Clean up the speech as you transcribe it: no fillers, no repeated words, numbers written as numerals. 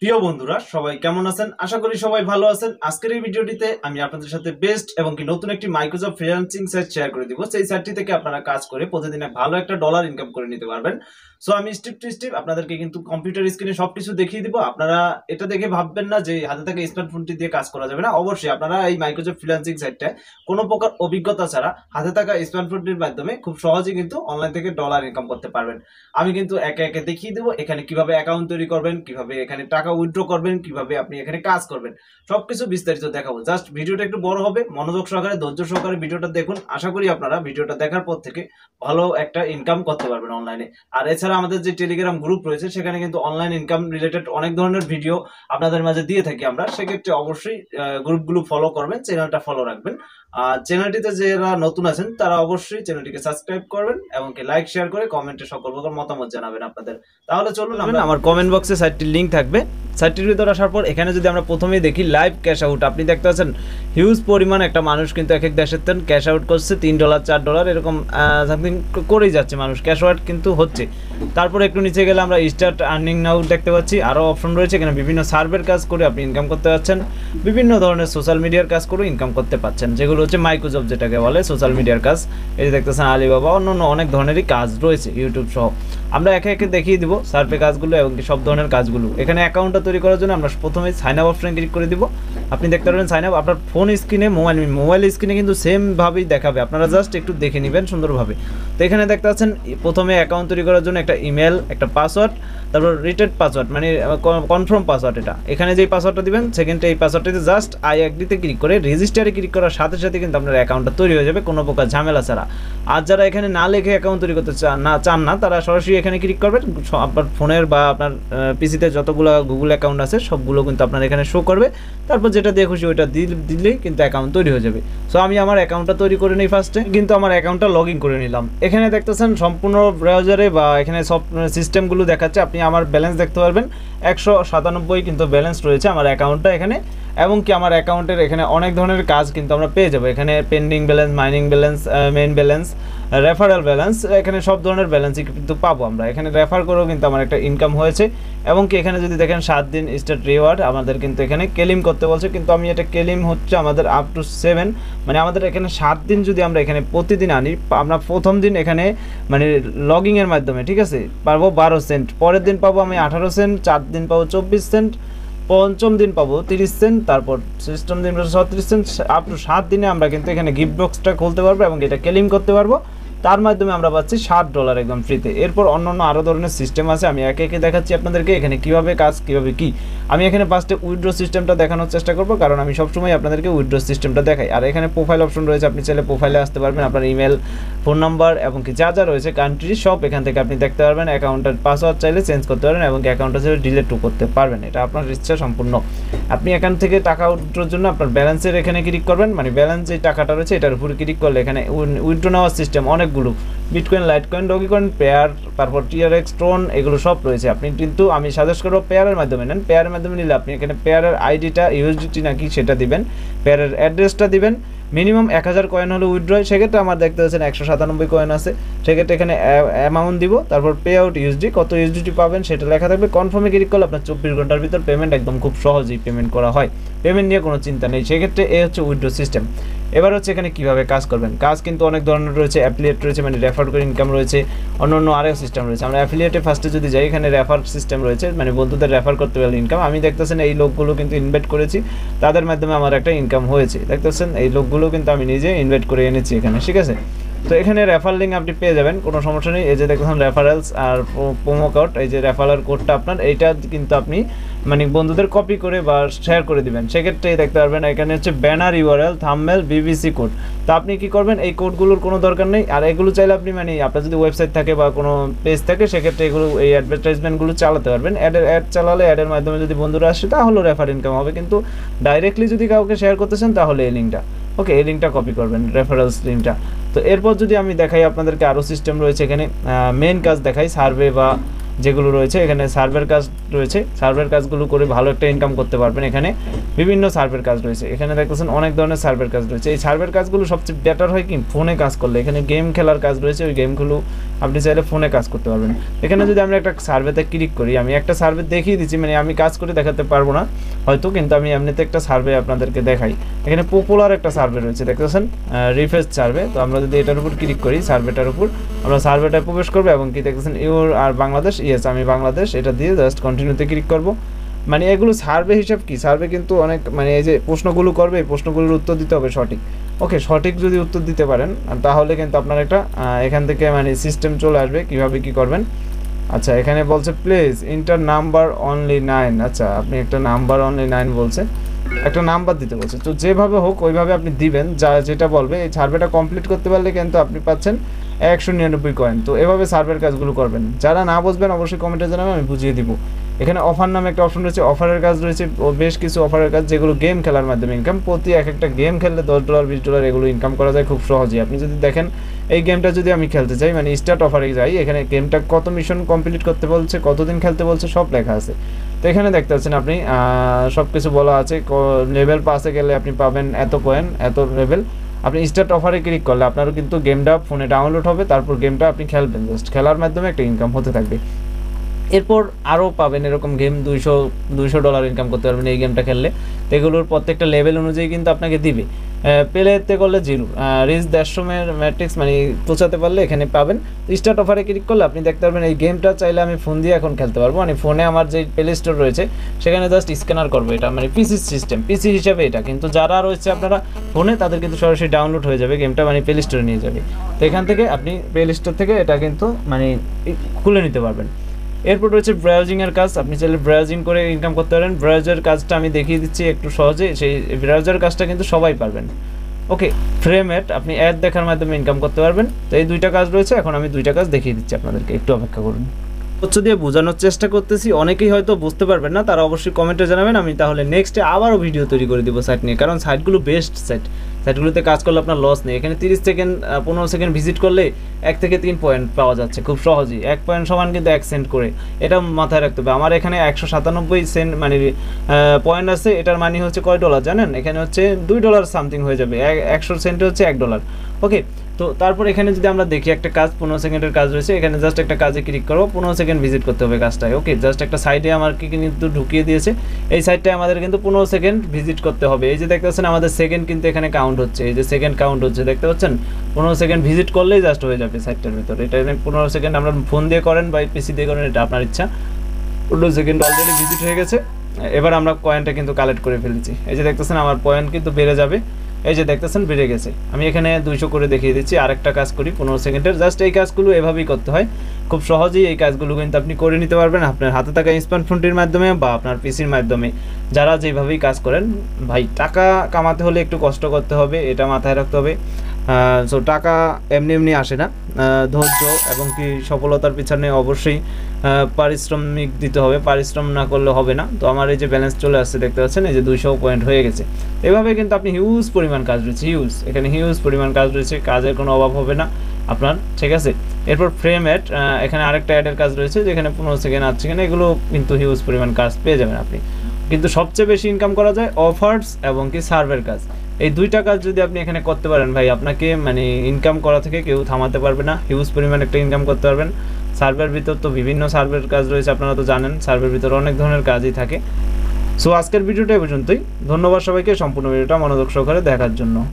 প্রিয় বন্ধুরা সবাই কেমন আছেন? আশা করি সবাই ভালো আছেন। আজকের এই ভিডিওটিতে আমি আপনাদের সাথে বেস্ট এবং কি নতুন একটি মাইক্রোসফট ফ্রিল্যান্সিং সাইট শেয়ার করে দিব। সেই সাইটটি থেকে আপনারা কাজ করে প্রতিদিন ভালো একটা ডলার ইনকাম করে নিতে পারবেন। সো আমি স্টেপ টু স্টেপ আপনাদেরকে কিন্তু কম্পিউটার স্ক্রিনে সবকিছু দেখিয়ে দিব। আপনারা এটা দেখে ভাববেন না যে হাতে থাকা স্মার্টফোনটি দিয়ে কাজ করা যাবে না। অবশ্যই আপনারা এই মাইক্রোসফট ফ্রিল্যান্সিং সাইটটা কোনো প্রকার অভিজ্ঞতা ছাড়া হাতে থাকা স্মার্টফোনটির মাধ্যমে খুব সহজেই কিন্তু অনলাইন থেকে ডলার ইনকাম করতে পারবেন। আমি কিন্তু একে একে দেখিয়ে দেবো এখানে কিভাবে অ্যাকাউন্ট তৈরি করবেন, কিভাবে এখানে টাকা উইথড্র করবেন, কিভাবে আপনি এখানে কাজ করবেন, সবকিছু বিস্তারিত দেখাবো। জাস্ট ভিডিওটা একটু বড় হবে, মনোযোগ সহকারে ধৈর্য সহকারে ভিডিওটা দেখুন। আশা করি আপনারা ভিডিওটা দেখার পর থেকে ভালো একটা ইনকাম করতে পারবেন অনলাইনে। আর এছাড়া আমাদের যে টেলিগ্রাম গ্রুপ রয়েছে সেখানে কিন্তু অনলাইন ইনকাম রিলেটেড অনেক ধরনের ভিডিও আপনাদের মাঝে দিয়ে থাকি আমরা। সেক্ষেত্রে অবশ্যই গ্রুপগুলো ফলো করবেন, চ্যানেলটা ফলো রাখবেন। আর চ্যানেলটিতে যারা নতুন আছেন তারা অবশ্যই চ্যানেলটিকে সাবস্ক্রাইব করবেন এবং লাইক শেয়ার করে কমেন্টে সকল প্রকার মতামত জানাবেন আপনাদের। তাহলে চলুন আমার কমেন্ট বক্সে সাইটটির লিংক থাকবে। সাইটটির ভিতরে আসার পর এখানে যদি আমরা প্রথমেই দেখি লাইভ ক্যাশ আউট, আপনি দেখতে পাচ্ছেন হিউজ পরিমাণ একটা মানুষ কিন্তু এক এক দেশের তেন ক্যাশ আউট করছে, $3 $4 এরকম সামথিং করেই যাচ্ছে মানুষ, ক্যাশ আউট কিন্তু হচ্ছে। তারপর একটু নিচে গেলে আমরা স্টার্ট আর্নিং নাও দেখতে পাচ্ছি, আরও অপশন রয়েছে। এখানে বিভিন্ন সার্ভের কাজ করে আপনি ইনকাম করতে পারছেন, বিভিন্ন ধরনের সোশ্যাল মিডিয়ার কাজ করে ইনকাম করতে পারছেন, যেগুলো হচ্ছে মাইক্রোসফট যেটাকে বলে সোশ্যাল মিডিয়ার কাজ। এই যে দেখতেছেন আলিবাবা, অন্য অনেক ধরনেরই কাজ রয়েছে, ইউটিউব সহ। আমরা একে একে দেখিয়ে দিব সার্ভে কাজগুলো এবং সব ধরনের কাজগুলো। এখানে অ্যাকাউন্টটা তৈরি করার জন্য আমরা প্রথমে সাইন আপ অপশনে ক্লিক করে দিব। আপনি দেখতে পারবেন সাইন আপ আপনার ফোন স্ক্রিনে, মোবাইল স্ক্রিনে কিন্তু সেমভাবেই দেখাবে, আপনারা জাস্ট একটু দেখে নেবেন সুন্দরভাবে। তো এখানে দেখতে পাচ্ছেন প্রথমে অ্যাকাউন্ট তৈরি করার জন্য একটা ইমেল, একটা পাসওয়ার্ড, তারপর রিটেড পাসওয়ার্ড মানে কনফার্ম পাসওয়ার্ড। এটা এখানে যেই পাসওয়ার্ডটা দিবেন সেকেন্ডে এই পাসওয়ার্ডটিতে জাস্ট আই অ্যাগ্রিতে ক্লিক করে রেজিস্টারে ক্লিক করার সাথে সাথে কিন্তু আপনার অ্যাকাউন্টটা তৈরি হয়ে যাবে কোনো প্রকার ঝামেলা ছাড়া। আর যারা এখানে না লিখে অ্যাকাউন্ট তৈরি করতে চান না তারা সরাসরি এখানে ক্লিক করবেন। আপনার ফোনের বা আপনার পিসিতে যতগুলো গুগল অ্যাকাউন্ট আছে সবগুলো কিন্তু আপনার এখানে শো করবে। তারপর যেটা দিয়ে খুশি ওইটা দিলেই কিন্তু অ্যাকাউন্ট তৈরি হয়ে যাবে। সো আমি আমার অ্যাকাউন্টটা তৈরি করে নিই ফার্স্টে, কিন্তু আমার অ্যাকাউন্টটা লগ ইন করে নিলাম। এখানে দেখতেছেন সম্পূর্ণ ব্রাউজারে বা এখানে সব সিস্টেমগুলো দেখাচ্ছে, আপনি আমার ব্যালেন্স দেখতে পারবেন। 197 কিন্তু ব্যালেন্স রয়েছে আমার অ্যাকাউন্টটা এখানে, এবং কি আমার অ্যাকাউন্টের এখানে অনেক ধরনের কাজ কিন্তু আমরা পেয়ে যাবো। এখানে pending balance, mining balance, main balance, referral balance, এখানে সব ধরনের ব্যালেন্সই কিন্তু পাবো আমরা। এখানে রেফার করেও কিন্তু আমার একটা ইনকাম হয়েছে। এবং কি এখানে যদি দেখেন 7 দিন স্টার্ট রিওয়ার্ড আমাদের কিন্তু এখানে ক্লেম করতে বলছে, কিন্তু আমি এটা ক্লেম হচ্ছে আমাদের আপ টু 7, মানে আমাদের এখানে 7 দিন যদি আমরা এখানে প্রতিদিন আনি, আমরা প্রথম দিন এখানে মানে লগিংয়ের মাধ্যমে, ঠিক আছে, পাবো 12 সেন্ট, পরের দিন পাবো আমি 18 সেন্ট, 4 দিন পাবো 24 সেন্ট, পঞ্চম দিন পাবো 30 সেন্ট, তারপর ষষ্ঠম দিন 36 সেন্ট। আপ টু 7 দিনে আমরা কিন্তু এখানে গিফট বক্সটা খুলতে পারবো এবং এটা ক্লেম করতে পারবো। তার মাধ্যমে আমরা পাচ্ছি $7 একদম ফ্রিতে। এরপর অন্যান্য আরও ধরনের সিস্টেম আছে, আমি একে একে দেখাচ্ছি আপনাদেরকে এখানে কীভাবে কাজ, কীভাবে কী। আমি এখানে ফার্স্টে উইথড্র সিস্টেমটা দেখানোর চেষ্টা করবো, কারণ আমি সবসময় আপনাদেরকে উইথড্র সিস্টেমটা দেখাই। আর এখানে প্রোফাইল অপশন রয়েছে, আপনি চাইলে প্রোফাইলে আসতে পারবেন, আপনার ইমেল, ফোন নাম্বার এবং কি যা যা রয়েছে কান্ট্রি সব এখান থেকে আপনি দেখতে পারবেন। অ্যাকাউন্টের পাসওয়ার্ড চাইলে চেঞ্জ করতে পারবেন এবং অ্যাকাউন্টটা চাইলে ডিলিটও করতে পারবেন, এটা আপনার ইচ্ছা সম্পূর্ণ। আপনি এখান থেকে টাকা উইথড্রর জন্য আপনার ব্যালেন্সের এখানে ক্লিক করবেন, মানে ব্যালেন্স যে টাকাটা রয়েছে এটার উপরে ক্লিক করলে এখানে উইথড্র নেওয়ার সিস্টেম অনেকগুলো, বিটকয়েন, লাইটকয়েন, ডগিকয়েন, পেয়ার, তারপর টিআরএক্স, ট্রোন, এগুলো সব রয়েছে। আপনি কিন্তু আমি সাজেস্ট করবো পেয়ারের মাধ্যমে নেন। পেয়ারের মাধ্যমে নিলে আপনি এখানে পেয়ারের আইডিটা, ইউএসডিটি নাকি সেটা দিবেন, পেয়ারের অ্যাড্রেসটা দিবেন, মিনিমাম 1000 কয়েন হলে উইথড্র হয়। সেক্ষেত্রে আমার দেখতে পাচ্ছেন 197 কয়েন আছে, সেক্ষেত্রে এখানে অ্যামাউন্ট দিব, তারপর পে আউট ইউএসডি, কত ইউএসডিটি পাবেন সেটা লেখা থাকবে। কনফার্মে ক্লিক করলে আপনার 24 ঘন্টার ভিতর পেমেন্ট একদম খুব সহজেই পেমেন্ট করা হয়, পেমেন্ট নিয়ে কোনো চিন্তা নেই। সেক্ষেত্রে এই হচ্ছে উইথড্র সিস্টেম। এবার হচ্ছে এখানে কীভাবে কাজ করবেন। কাজ কিন্তু অনেক ধরনের রয়েছে, অ্যাফিলিয়েট রয়েছে, মানে রেফার করে ইনকাম রয়েছে, অন্য আরেক সিস্টেম রয়েছে। আমরা অ্যাফিলিয়েটে ফার্স্টে যদি যাই, এখানে রেফার সিস্টেম রয়েছে, মানে বন্ধুদের রেফার করতে পারলে ইনকাম। আমি দেখতেছেন এই লোকগুলো কিন্তু ইনভাইট করেছি, তাদের মাধ্যমে আমার একটা ইনকাম হয়েছে। দেখতেছেন এই লোকগুলো কিন্তু আমি নিজে ইনভাইট করে এনেছি এখানে, ঠিক আছে। তো এখানে রেফার লিঙ্ক আপনি পেয়ে যাবেন, কোনো সমস্যা নেই। এই যে দেখুন রেফারেলস আর প্রোমো কোড, এই যে রেফারেল কোডটা আপনার, এইটা কিন্তু আপনি মানে বন্ধুদের কপি করে বা শেয়ার করে দিবেন। সেক্ষেত্রে দেখতে পারবেন এখানে হচ্ছে banner, URL, thumbnail, BBC code. তো আপনি কি করবেন, এই কোডগুলোর কোনো দরকার নেই। আর এগুলো চাইলে আপনি মানে আপনার যদি ওয়েবসাইট থাকে বা কোনো পেজ থাকে সেক্ষেত্রে এগুলো এই অ্যাডভার্টাইজমেন্টগুলো চালাতে পারবেন। অ্যাড চালালে অ্যাডের মাধ্যমে যদি বন্ধুরা আসে তাহলেও রেফার ইনকাম হবে, কিন্তু ডাইরেক্টলি যদি কাউকে শেয়ার করতে চান তাহলে এই লিঙ্কটা, ওকে, এই লিঙ্কটা কপি করবেন, রেফারেলস লিঙ্কটা। তো এরপর যদি আমি দেখাই আপনাদেরকে আরও সিস্টেম রয়েছে এখানে, মেন কাজ দেখাই, সার্ভে বা যেগুলো রয়েছে, এখানে সার্ভের কাজ রয়েছে, সার্ভের কাজগুলো করে ভালো একটা ইনকাম করতে পারবেন। এখানে বিভিন্ন সার্ভের কাজ রয়েছে, এখানে দেখতেছেন অনেক ধরনের সার্ভের কাজ রয়েছে। এই সার্ভের কাজগুলো সবচেয়ে বেটার হয় কি ফোনে কাজ করলে, এখানে গেম খেলার কাজ রয়েছে, ওই গেমগুলো আপনি চাইলে ফোনে কাজ করতে পারবেন। এখানে যদি আমরা একটা সার্ভেতে ক্লিক করি, আমি একটা সার্ভে দেখিয়ে দিচ্ছি, মানে আমি কাজ করে দেখাতে পারবো না হয়তো, কিন্তু আমি এমনিতে একটা সার্ভে আপনাদেরকে দেখাই। এখানে পপুলার একটা সার্ভে রয়েছে দেখতেছেন, রিফ্রেশ সার্ভে। তো আমরা যদি এটার উপর ক্লিক করি, সার্ভেটার উপর আমরা সার্ভেটায় প্রবেশ করবো এবং কি দেখতেছেন ইউর আর বাংলাদেশ, ইয়েস আমি বাংলাদেশ, এটা দিয়ে জাস্ট কন্টিনিউতে ক্লিক করব। মানে এগুলো সার্ভে হিসাব কি, সার্ভে কিন্তু অনেক মানে এই যে প্রশ্নগুলো করবে, এই প্রশ্নগুলোর উত্তর দিতে হবে সঠিক। ওকে, সঠিক যদি উত্তর দিতে পারেন তাহলে কিন্তু আপনার একটা এখান থেকে মানে সিস্টেম চলে আসবে কীভাবে কী করবেন। আচ্ছা, এখানে বলছে প্লিজ ইন্টার নাম্বার অনলি 9। আচ্ছা, আপনি একটা নাম্বার অনলি 9 বলছে, একটা নাম্বার দিতে বলছে। তো যেভাবে হোক ওইভাবে আপনি দিবেন, যেটা বলবে। এই সার্ভেটা কমপ্লিট করতে পারলে কিন্তু আপনি পাচ্ছেন 199 কয়েন। তো এভাবে সার্ভের কাজগুলো করবেন। যারা না বুঝবেন অবশ্যই কমেন্টে জানাবেন, আমি বুঝিয়ে দিব। এখানে অফার নামে একটা অপশন রয়েছে, অফারের কাজ রয়েছে, বেশ কিছু অফারের কাজ যেগুলো গেম খেলার মাধ্যমে ইনকাম। প্রতি একটা গেম খেললে $10 $20 এগুলো ইনকাম করা যায় খুব সহজেই। আপনি যদি দেখেন এই গেমটা যদি আমি খেলতে চাই, মানে স্টার্ট অফারে যাই, এখানে গেমটা কত মিশন কমপ্লিট করতে বলছে, কতদিন খেলতে বলছে সব লেখা আছে। তো এখানে দেখতে পাচ্ছেন আপনি সব কিছু বলা আছে। লেভেল পাসে গেলে আপনি পাবেন এত কয়েন, এত লেভেল। আপনি স্টার্ট অফারে ক্লিক করলে আপনারও কিন্তু গেমটা ফোনে ডাউনলোড হবে, তারপর গেমটা আপনি খেলবেন, জাস্ট খেলার মাধ্যমে একটা ইনকাম হতে থাকবে। এরপর আরও পাবেন এরকম গেম, $200 ইনকাম করতে পারবেন এই গেমটা খেললে। তো এগুলোর প্রত্যেকটা লেভেল অনুযায়ী কিন্তু আপনাকে দিবে। প্লেতে করলে 0, রিচ 150 ম্যাট্রিক্স মানে পৌঁছাতে পারলে এখানে পাবেন। স্টার্ট অফারে ক্লিক করলে আপনি দেখতে পারবেন এই গেমটা চাইলে আমি ফোন দিয়ে এখন খেলতে পারবো, মানে ফোনে আমার যে প্লে স্টোর রয়েছে সেখানে জাস্ট স্ক্যানার করবো। এটা মানে পিসি সিস্টেম, পিসি হিসাবে এটা, কিন্তু যারা রয়েছে আপনারা ফোনে তাদের কিন্তু সরাসরি ডাউনলোড হয়ে যাবে গেমটা, মানে প্লে স্টোরে নিয়ে যাবে। তো এখান থেকে আপনি প্লে স্টোর থেকে এটা কিন্তু মানে খুলে নিতে পারবেন। এরপর রয়েছে ব্রাউজিংয়ের কাজ, আপনি চাইলে ব্রাউজিং করে ইনকাম করতে পারেন। ব্রাউজার কাজটা আমি দেখিয়ে দিচ্ছি একটু সহজে, সেই ব্রাউজার কাজটা কিন্তু সবাই পারবেন। ওকে, ফ্রেমেট আপনি অ্যাড দেখার মাধ্যমে ইনকাম করতে পারবেন। তো এই 2টা কাজ রয়েছে, এখন আমি 2টা কাজ দেখিয়ে দিচ্ছি আপনাদেরকে, একটু অপেক্ষা করুন। হচ্ছে দিয়ে বোঝানোর চেষ্টা করতেছি, অনেকেই হয়তো বুঝতে পারবেন না, তারা অবশ্যই কমেন্টে জানাবেন। আমি তাহলে নেক্সটে আবারও ভিডিও তৈরি করে দিব সাইট নিয়ে, কারণ সাইটগুলো বেস্ট সাইট, সাইটগুলোতে কাজ করলে আপনার লস নেই। এখানে 30 সেকেন্ড 15 সেকেন্ড ভিজিট করলে 1 থেকে 3 পয়েন্ট পাওয়া যাচ্ছে খুব সহজেই। 1 পয়েন্ট সমান কিন্তু 1 সেন্ট করে, এটা মাথায় রাখতে হবে। আমার এখানে 197 সেন্ট মানে পয়েন্ট আছে, এটার মানে হচ্ছে কয় ডলার জানেন? এখানে হচ্ছে $2 সামথিং হয়ে যাবে, 100 সেন্টে হচ্ছে $1। ওকে, তো তারপর এখানে যদি আমরা দেখি একটা কাজ 15 সেকেন্ডের কাজ রয়েছে, এখানে জাস্ট একটা কাজে ক্লিক করবো, 15 সেকেন্ড ভিজিট করতে হবে কাজটায়। ওকে, জাস্ট একটা সাইডে আমার কিন্তু ঢুকিয়ে দিয়েছে, এই সাইডটায় আমাদের কিন্তু 15 সেকেন্ড ভিজিট করতে হবে। এই যে দেখতে পাচ্ছেন আমাদের সেকেন্ড কিন্তু এখানে কাউন্ট হচ্ছে, এই যে সেকেন্ড কাউন্ট হচ্ছে দেখতে পাচ্ছেন। 15 সেকেন্ড ভিজিট করলেই জাস্ট হয়ে যাবে সাইটটার ভিতরে। এটা 15 সেকেন্ড আমরা ফোন দিয়ে করেন বা পিসি দিয়ে করেন, এটা আপনার ইচ্ছা। 15 সেকেন্ড অলরেডি ভিজিট হয়ে গেছে। এবার আমরা পয়েন্টটা কিন্তু কালেক্ট করে ফেলেছি, এই যে দেখতেছেন আমার পয়েন্ট কিন্তু বেড়ে যাবে, এই যে দেখতেছেন বেড়ে গেছে। আমি এখানে 200 করে দেখিয়ে দিচ্ছি। আরেকটা কাজ করি 15 সেকেন্ডের, জাস্ট এই কাজগুলো এভাবেই করতে হয়, খুব সহজেই এই কাজগুলো কিন্তু আপনি করে নিতে পারবেন আপনার হাতে থাকা স্মার্টফোনটির মাধ্যমে বা আপনার পিসির মাধ্যমে। যারা যেভাবেই কাজ করেন, ভাই টাকা কামাতে হলে একটু কষ্ট করতে হবে, এটা মাথায় রাখতে হবে। সো টাকা এমনি এমনি আসে না, ধৈর্য এবং কি সফলতার পিছনে অবশ্যই পারিশ্রমিক দিতে হবে, পারিশ্রম না করলে হবে না। তো আমার এই যে ব্যালেন্স চলে আসছে দেখতে পাচ্ছেন, এই যে 200 পয়েন্ট হয়ে গেছে। এভাবে কিন্তু আপনি হিউজ পরিমাণ কাজ রয়েছে, এখানে হিউজ পরিমাণ কাজ রয়েছে, কাজের কোনো অভাব হবে না আপনার, ঠিক আছে। এরপর ফ্রেম অ্যাড, এখানে আরেকটা অ্যাডের কাজ রয়েছে যেখানে 15 সেকেন্ড 8 সেকেন্ড, এগুলো কিন্তু হিউজ পরিমাণ কাজ পেয়ে যাবেন আপনি। কিন্তু সবচেয়ে বেশি ইনকাম করা যায় অফার্স এবং কি সার্ভের কাজ। এই 2টা কাজ যদি আপনি এখানে করতে পারেন ভাই, আপনাকে মানে ইনকাম করা থেকে কেউ থামাতে পারবে না, হিউজ পরিমাণ একটা ইনকাম করতে পারবেন। সার্ভের ভিতর তো বিভিন্ন সার্ভের কাজ রয়েছে, আপনারা তো জানেন সার্ভের ভিতর অনেক ধরনের কাজই থাকে। সো আজকের ভিডিওটা এই পর্যন্তই, ধন্যবাদ সবাইকে সম্পূর্ণ ভিডিওটা মনোযোগ সহকারে দেখার জন্য।